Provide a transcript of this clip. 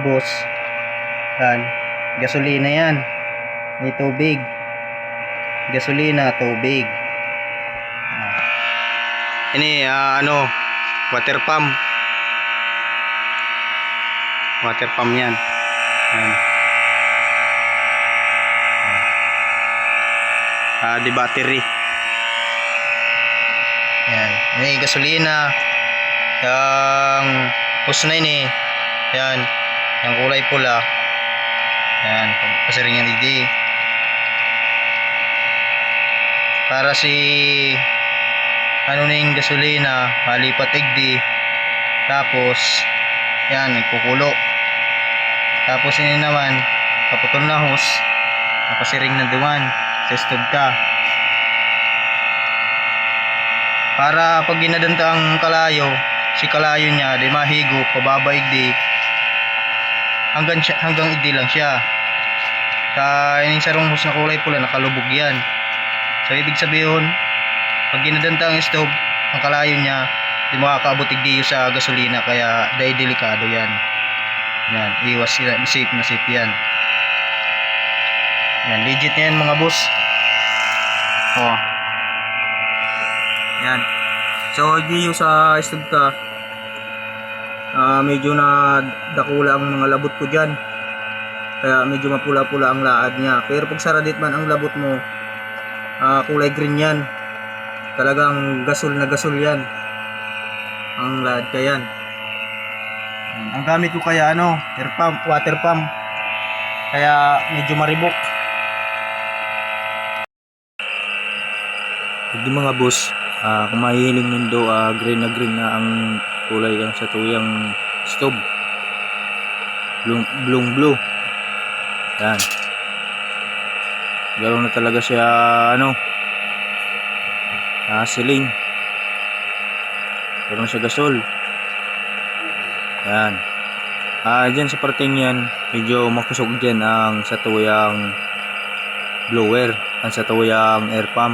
boss. Yan, gasolina yan. May tubig. Gasolina, tubig. Ini water pump. Water pump yan. Yan. Di battery. Yan. Ini gasolina. Yang hose na ini. Yan. Yang kulay pula. Yan. Pasiring yan hindi. Para si ano na yung gasolina, malipat igdi. Tapos yan, nagkukulo. Tapos ini naman kaputol na hose, napasiring na duman sa stove ka. Para pag ginadanta ang kalayo, si kalayo niya di mahigop, pababa igdi. Hanggang igdi lang siya. Yung sarong hose na kulay pula, nakalubog yan. So ibig sabihin, pag ginadanta ang stove, ang kalayo niya, di makakaabot igdi sa gasolina, kaya dahil delikado yan. Yan, iwas sila, safe na safe yan. Yan, legit yan mga boss. Oh. Yan. So igdi sa stove ka, medyo na dakula ang mga labot ko dyan, kaya medyo mapula-pula ang laad niya. Pero pag saradit man ang labot mo, kulay green yan. Talagang gasol na gasol yan ang laad ka yan. Ang gamit ko kaya air pump, water pump, kaya medyo maribok. Hindi mga boss, kung mahihiling mundo, green na ang kulay ng sa tuyang stove, blue. Yan, gano'n na talaga siya siling. Gano'n siya gasol. Yan. Dyan sa parting yan, medyo makusog dyan ang sa tuyang blower, ang sa tuyang air pump.